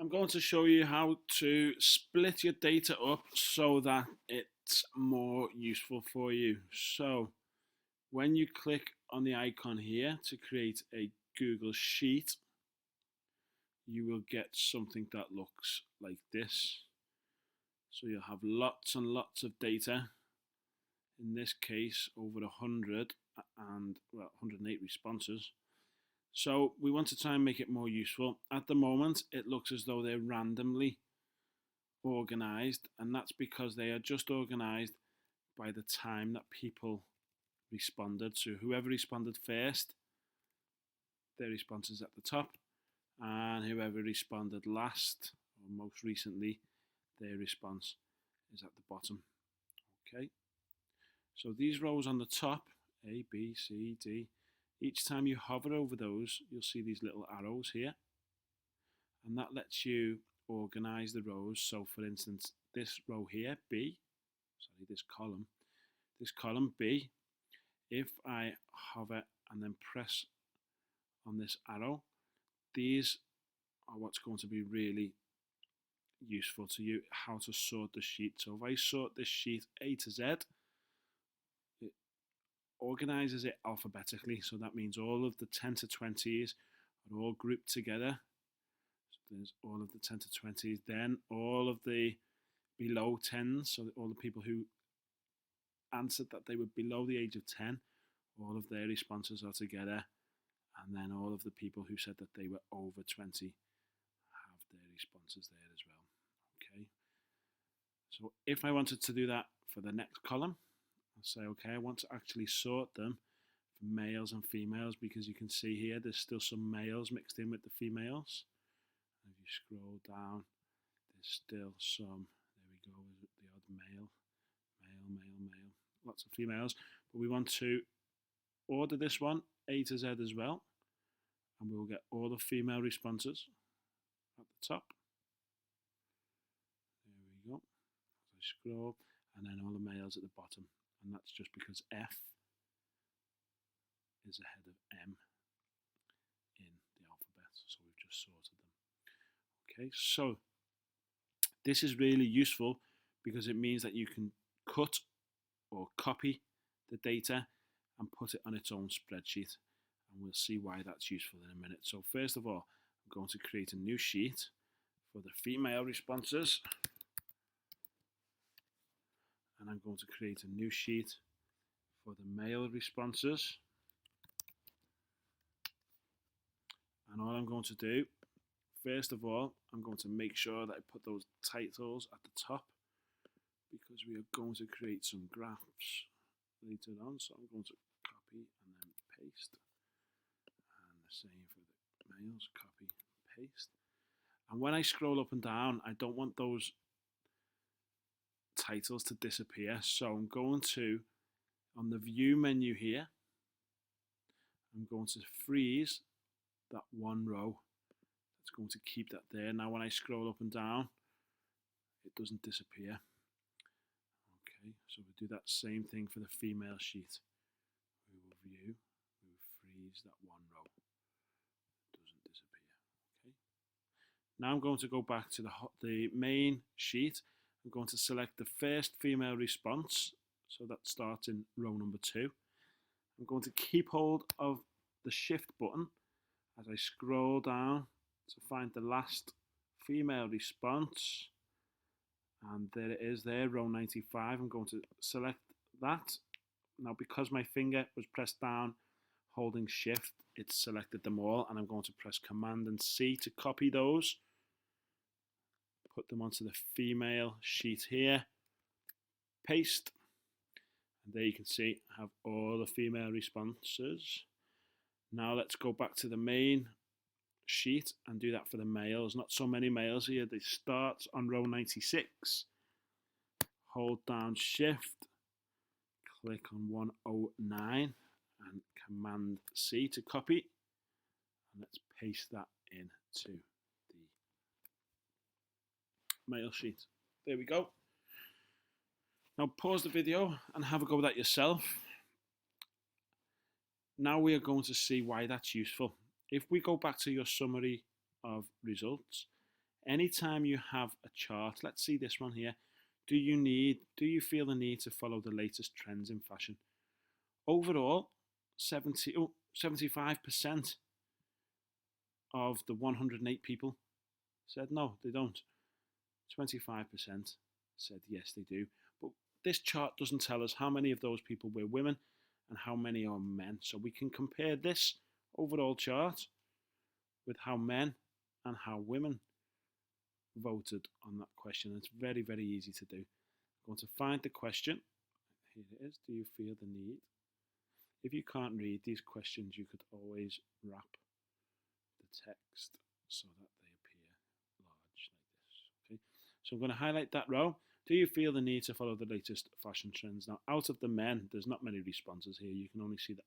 I'm going to show you how to split your data up so that it's more useful for you. So when you click on the icon here to create a Google Sheet, you will get something that looks like this. So you'll have lots and lots of data. In this case, over 100 and 108 responses. So we want to try and make it more useful. At the moment, it looks as though they're randomly organized, and that's because they are just organized by the time that people responded. So whoever responded first, their response is at the top, and whoever responded last or most recently, their response is at the bottom. Okay, so these rows on the top, A, B, C, D, each time you hover over those, you'll see these little arrows here, and that lets you organize the rows. So for instance, this row here, B, this column B, if I hover and then press on this arrow, these are what's going to be really useful to you, how to sort the sheet. So if I sort this sheet A to Z, it organizes it alphabetically. So that means all of the 10 to 20s are all grouped together. So there's all of the 10 to 20s, then all of the below 10s, so all the people who answered that they were below the age of 10, all of their responses are together, and then all of the people who said that they were over 20 have their responses there as well. Okay, so if I wanted to do that for the next column, I'll say, okay, I want to actually sort them for males and females, because you can see here there's still some males mixed in with the females. And if you scroll down, there's still some, there we go, the odd male, lots of females. But we want to order this one A to Z as well, and we'll get all the female responses at the top. There we go. As I scroll, and then all the males at the bottom, and that's just because F is ahead of M in the alphabet, so we've just sorted them. Okay, so this is really useful because it means that you can cut or copy the data and put it on its own spreadsheet, and we'll see why that's useful in a minute. So first of all, I'm going to create a new sheet for the female responses, and I'm going to create a new sheet for the male responses. And all I'm going to do, first of all, I'm going to make sure that I put those titles at the top, because we are going to create some graphs later on. So I'm going to copy and then paste, and the same for the males, copy, paste. And when I scroll up and down, I don't want those titles to disappear, so I'm going to, on the view menu here, I'm going to freeze that one row. That's going to keep that there. Now when I scroll up and down, it doesn't disappear. Okay, so we'll do that same thing for the female sheet. We will view, we will freeze that one row. It doesn't disappear. Okay. Now I'm going to go back to the main sheet. I'm going to select the first female response, so that starts in row number 2. I'm going to keep hold of the shift button as I scroll down to find the last female response, and there it is there, row 95. I'm going to select that. Now because my finger was pressed down holding shift, it's selected them all, and I'm going to press Command and C to copy those, put them onto the female sheet here, paste, and there you can see I have all the female responses. Now let's go back to the main sheet and do that for the males. Not so many males here. They start on row 96, hold down shift, click on 109 and Command C to copy, and let's paste that into the male sheet. There we go. Now pause the video and have a go at that yourself. Now we are going to see why that's useful. If we go back to your summary of results, anytime you have a chart, let's see this one here, do you feel the need to follow the latest trends in fashion? Overall, 75% of the 108 people said no, they don't. 25% said yes, they do. But this chart doesn't tell us how many of those people were women and how many are men. So we can compare this overall chart with how men and how women voted on that question. It's very, very easy to do. I'm going to find the question. Here it is. Do you feel the need? If you can't read these questions, you could always wrap the text so that they appear large like this. Okay. So I'm going to highlight that row. Do you feel the need to follow the latest fashion trends? Now, out of the men, there's not many responses here. You can only see that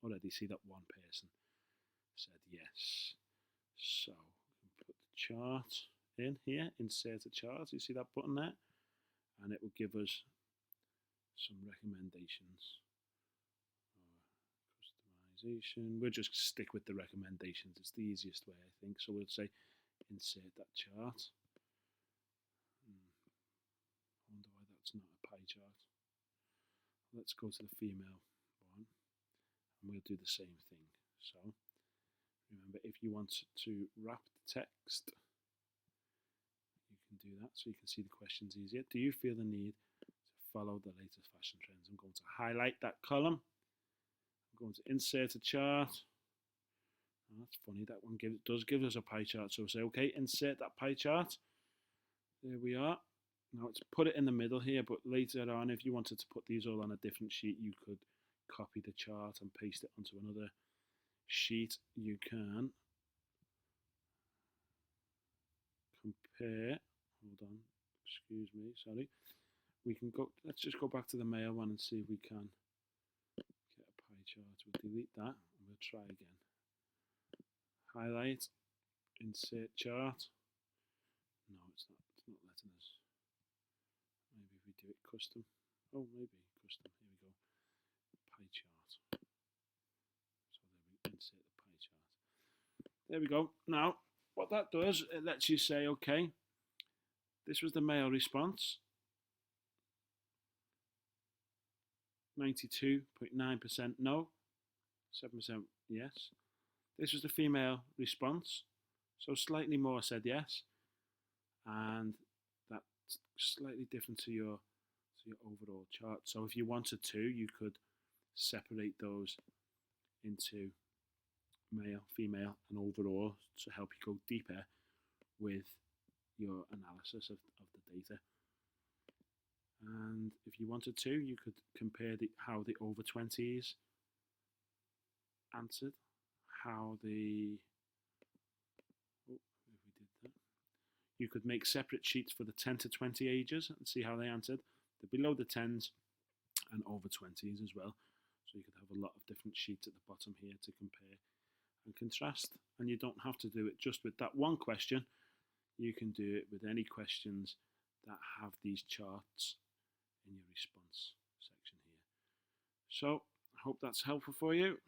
already see that one person said yes. So we can put the chart in here, insert a chart. You see that button there? And it will give us some recommendations. Customization. We'll just stick with the recommendations. It's the easiest way, I think. So we'll say insert that chart. I wonder why that's not a pie chart. Let's go to the female one and we'll do the same thing. So remember, if you want to wrap the text, you can do that so you can see the questions easier. Do you feel the need to follow the latest fashion trends? I'm going to highlight that column. I'm going to insert a chart. Oh, that's funny, that one does give us a pie chart. So we'll say, okay, insert that pie chart. There we are. Now it's put it in the middle here, but later on, if you wanted to put these all on a different sheet, you could copy the chart and paste it onto another sheet. You can compare, hold on, excuse me, sorry. We can go, let's just go back to the male one and see if we can get a pie chart. We'll delete that and we'll try again. Highlight, insert chart. No, it's not letting us. Maybe if we do it custom. Oh, maybe custom. Here we go. Pie chart. So there we insert the pie chart. There we go. Now, what that does, it lets you say, okay, this was the male response. 92.9% no, 7% yes. This was the female response. So slightly more said yes. And that's slightly different to your overall chart. So if you wanted to, you could separate those into male, female, and overall to help you go deeper with your analysis of the data. And if you wanted to, you could compare how the over 20s answered, how the you could make separate sheets for the 10 to 20 ages and see how they answered. The below the 10s and over 20s as well. So you could have a lot of different sheets at the bottom here to compare and contrast. And you don't have to do it just with that one question. You can do it with any questions that have these charts in your response section here. So I hope that's helpful for you.